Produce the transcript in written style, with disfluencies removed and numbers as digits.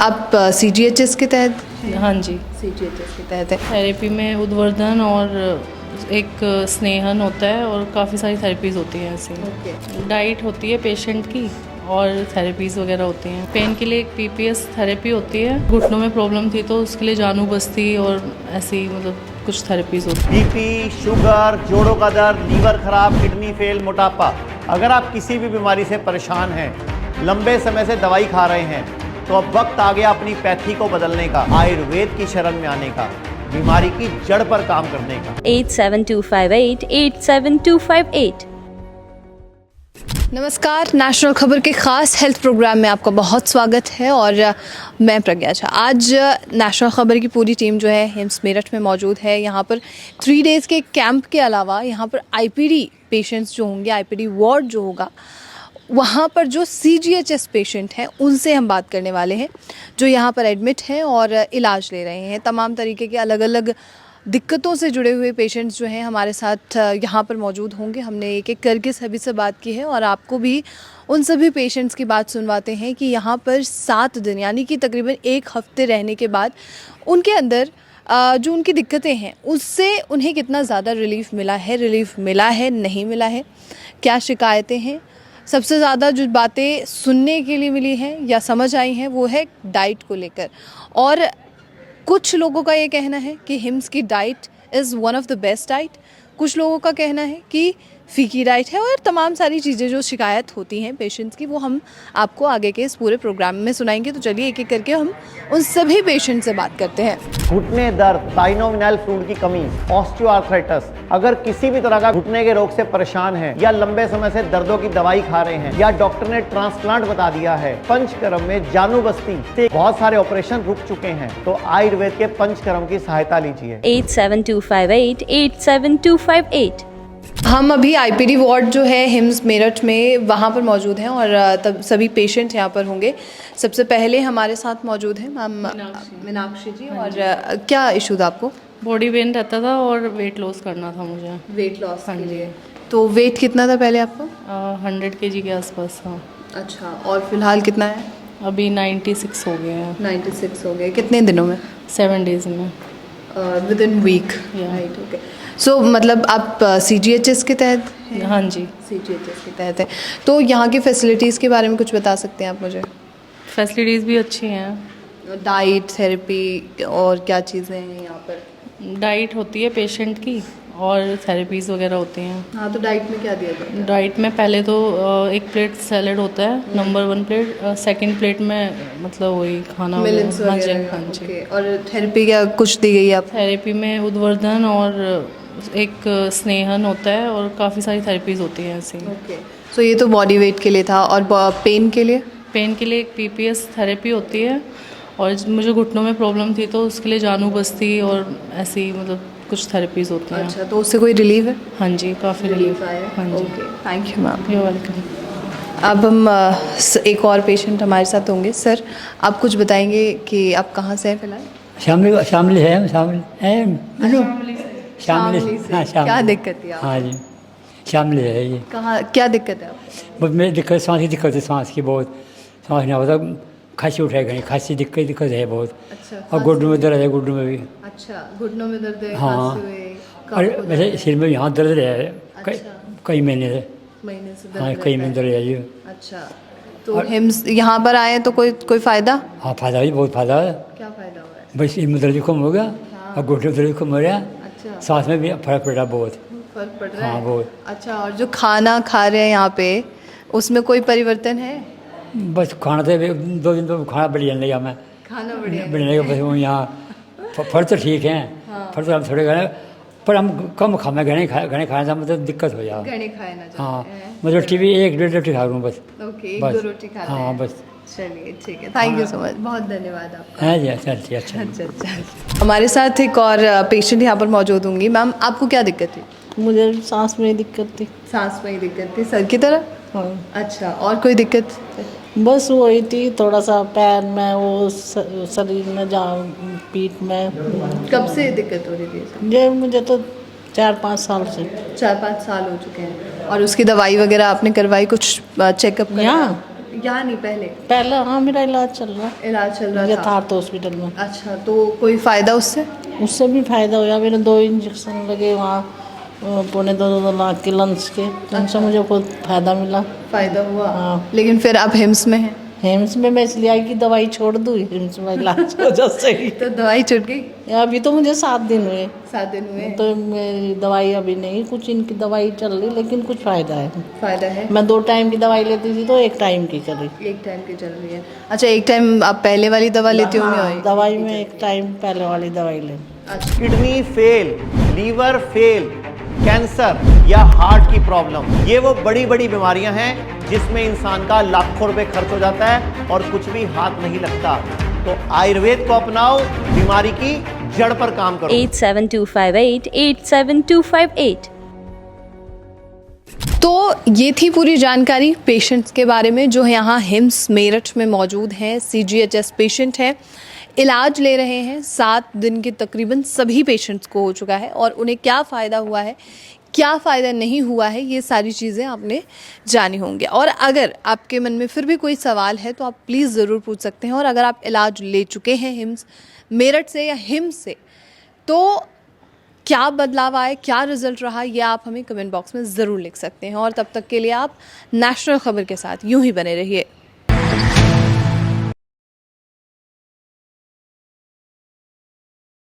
आप CGHS के तहत? हाँ जी, CGHS के तहत है। थेरेपी में उद्वर्धन और एक स्नेहन होता है और काफ़ी सारी थेरेपीज़ होती हैं ऐसी। डाइट होती है पेशेंट की और थेरेपीज़ वगैरह होती हैं। पेन के लिए एक PPS थेरेपी होती है। घुटनों में प्रॉब्लम थी तो उसके लिए जानू बस्ती और ऐसी मतलब कुछ थेरेपीज़ होती हैं। BP, शुगर, जोड़ों का दर्द, लीवर खराब, किडनी फेल, मोटापा, अगर आप किसी भी बीमारी से परेशान हैं, लंबे समय से दवाई खा रहे हैं, तो अब वक्त आ गया अपनी पैथी को बदलने का, आयुर्वेद की शरण में आने का, बीमारी की जड़ पर काम करने का। 87258 87258। नमस्कार, नेशनल खबर के ख़ास हेल्थ प्रोग्राम में आपका बहुत स्वागत है और मैं प्रज्ञा झा। आज नेशनल खबर की पूरी टीम जो है हिम्स मेरठ में मौजूद है। यहाँ पर 3 डेज़ के कैंप के अलावा यहाँ पर IPD पेशेंट्स जो होंगे, IPD वार्ड जो होगा, वहाँ पर जो CGHS पेशेंट हैं उनसे हम बात करने वाले हैं, जो यहाँ पर एडमिट हैं और इलाज ले रहे हैं। तमाम तरीके के अलग अलग दिक्कतों से जुड़े हुए पेशेंट्स जो हैं हमारे साथ यहाँ पर मौजूद होंगे। हमने एक एक करके सभी से बात की है और आपको भी उन सभी पेशेंट्स की बात सुनवाते हैं कि यहाँ पर 7 दिन यानी कि तकरीबन 1 हफ्ते रहने के बाद उनके अंदर जो उनकी दिक्कतें हैं उससे उन्हें कितना ज़्यादा रिलीफ मिला है नहीं मिला है, क्या शिकायतें हैं। सबसे ज़्यादा जो बातें सुनने के लिए मिली हैं या समझ आई हैं वो है डाइट को लेकर। और कुछ लोगों का ये कहना है कि हिम्स की diet is one of the best diet, कुछ लोगों का कहना है कि फीकी डाइट है और तमाम सारी चीज़ें जो शिकायत होती हैं पेशेंट्स की वो हम आपको आगे के इस पूरे प्रोग्राम में सुनाएंगे। तो चलिए एक एक करके हम उन सभी पेशेंट से बात करते हैं। घुटने दर्द, साइनोवियल फ्लूइड की कमी, ऑस्टियोआर्थराइटिस, अगर किसी भी तरह का घुटने के रोग से परेशान हैं या लंबे समय से दर्दों की दवाई खा रहे हैं या डॉक्टर ने ट्रांसप्लांट बता दिया है, पंचकर्म में जानू बस्ती से बहुत सारे ऑपरेशन रुक चुके हैं, तो आयुर्वेद के पंचकर्म की सहायता लीजिए। 87258 87258। हम अभी IPD वार्ड जो है हिम्स मेरठ में वहाँ पर मौजूद हैं और तब सभी पेशेंट यहाँ पर होंगे। सबसे पहले हमारे साथ मौजूद हैं मैम मीनाक्षी जी। और क्या इशू था आपको? बॉडी पेन रहता था और वेट लॉस करना था मुझे। वेट लॉस के लिए। तो वेट कितना था पहले आपको? 100 kg के आसपास था। अच्छा, और फिलहाल कितना है? अभी 96 हो गए हैं। 96 हो गए। कितने दिनों में? 7 days में। With in week. Right, okay. So मतलब आप CGHS के तहत हैं? हाँ जी, CGHS के तहत है। तो यहाँ की फैसिलिटीज़ के बारे में कुछ बता सकते हैं आप मुझे? फैसिलिटीज़ भी अच्छी हैं। डाइट, थेरेपी और क्या चीज़ें हैं यहाँ पर? डाइट होती है पेशेंट की और थेरेपीज़ वगैरह होती हैं। हाँ, तो डाइट में क्या दिया जाता है? डाइट में पहले तो एक प्लेट सैलेड होता है, नंबर 1 प्लेट, सेकंड प्लेट में मतलब वही खाना मिलेट्स हाँ जी, वगैरह। हाँ जी। ओके। और थेरेपी क्या कुछ दी गई आप? थेरेपी में उद्वर्धन और एक स्नेहन होता है और काफ़ी सारी थेरेपीज़ होती हैं ऐसी। ओके। सो ये तो बॉडी वेट के लिए था। और पेन के लिए? पेन के लिए एक PPS थेरेपी होती है और मुझे घुटनों में प्रॉब्लम थी तो उसके लिए जानू बस्ती और ऐसी मतलब कुछ थेरेपीज़ होती हैं। अच्छा, तो उससे कोई रिलीफ है? हाँ जी, काफ़ी रिलीफ आया? हाँ जी। Okay, thank you ma'am. You welcome. अब हम एक और पेशेंट हमारे साथ होंगे। सर, आप कुछ बताएंगे कि आप कहाँ से हैं फिलहाल? शामिल है हम शामिल हैं शामली से। हाँ, शामिल। क्या दिक्कत है आप? हाँ जी, शामिल है ये। कहाँ क्या दिक्कत है आप? बस मेरी दिक्कत सांस की दिक्कत है, सांस की बहुत, सांस नहीं होता, खांसी उठाए गई, खांसी दिक्कत है बहुत। अच्छा, और घुटनों में दर्द है, घुटनों में भी। अच्छा, घुटनों में दर्द है? हाँ। खांसी हुई? और वैसे सिर में यहाँ दर्द है कई महीने से। महीने से दर्द हाँ, रहता कई है। महीने दर्द है जी। अच्छा, तो हिम्स यहाँ पर आए तो कोई फ़ायदा? हाँ, फायदा भी बहुत फायदा है। क्या फ़ायदा हो रहा है? बस सिर में दर्द कम हो गया और घुटने में दर्द कम हो गया, अच्छा, सांस में भी फर्क पड़ रहा बहुत। फर्क पड़ रहा हाँ, है? बहुत। अच्छा, और जो खाना खा रहे हैं यहाँ पे उसमें कोई परिवर्तन है? बस खाना तो 2 दिन तो खाना बढ़िया नहीं लगा मैं, खाना बढ़िया बढ़िया बस वो यहाँ फल तो ठीक हैं। फल तो हम थोड़े खाए पर हम कम खाए, घने खाने से मतलब दिक्कत हो जाए। घने खाए ना हाँ, जाते हैं। मैं रोटी भी 1-1.5 रोटी खा लूँ बस। ओके, बस। 1-2 रोटी खाते हाँ, हैं। बस। चलिए ठीक है, थैंक यू सो मच, बहुत धन्यवाद आपका। है जी, अच्छा ठीक, अच्छा। अच्छा। हमारे साथ एक और पेशेंट यहाँ पर मौजूद होंगी। मैम, आपको क्या दिक्कत थी? मुझे सांस में दिक्कत थी। सांस में ही दिक्कत थी, सर की तरह? हाँ, अच्छा, और कोई दिक्कत? बस वही थी, थोड़ा सा पैर में वो शरीर में जहाँ पीठ में। कब से दिक्कत हो रही थी? ये मुझे तो 4-5 साल से। 4-5 साल हो चुके हैं। और उसकी दवाई वगैरह आपने करवाई, कुछ चेकअप? यहाँ यहाँ नहीं पहले पहले हाँ मेरा इलाज चल रहा है इलाज चल रहा था। यथार्थ हॉस्पिटल में। अच्छा, तो कोई फ़ायदा उससे? उससे भी फ़ायदा हुआ। मेरे 2 इंजेक्शन लगे वहाँ 2.25 लाख के लंग्स के, तो उनसे मुझे बहुत फ़ायदा मिला। फ़ायदा हुआ। हाँ। लेकिन फिर आप हिम्स में हैं, हेम्स में मैं इसलिए आई कि दवाई छोड़ दूँ, हेम्स में इलाज हो जा सही। तो दवाई छूट गई? अभी तो मुझे 7 दिन हुए, 7 दिन हुए। तो मेरी दवाई अभी नहीं, कुछ इनकी दवाई चल रही, लेकिन कुछ फ़ायदा है। फ़ायदा है? मैं 2 टाइम की दवाई लेती थी तो 1 टाइम की कर रही। एक टाइम की चल रही है। अच्छा, एक टाइम आप पहले वाली दवा लेती होंगी? हाँ, दवाई में 1 टाइम पहले वाली दवाई ले। अच्छा, kidney fail, liver fail, cancer या हार्ट की प्रॉब्लम, ये वो बड़ी बड़ी बीमारियां हैं जिसमें इंसान का लाखों रुपए खर्च हो जाता है और कुछ भी हाथ नहीं लगता। तो आयुर्वेद को अपनाओ, बीमारी की जड़ पर काम करो। 87258 87258। तो ये थी पूरी जानकारी पेशेंट्स के बारे में जो यहाँ हिम्स मेरठ में मौजूद हैं। CGHS पेशेंट हैं, इलाज ले रहे हैं। 7 दिन के तकरीबन सभी पेशेंट्स को हो चुका है और उन्हें क्या फ़ायदा हुआ है, क्या फ़ायदा नहीं हुआ है, ये सारी चीज़ें आपने जानी होंगी। और अगर आपके मन में फिर भी कोई सवाल है तो आप प्लीज़ ज़रूर पूछ सकते हैं। और अगर आप इलाज ले चुके हैं हिम्स मेरठ से या हिम्स से, तो क्या बदलाव आए, क्या रिज़ल्ट रहा, ये आप हमें कमेंट बॉक्स में ज़रूर लिख सकते हैं। और तब तक के लिए आप नेशनल खबर के साथ यूं ही बने रहिए।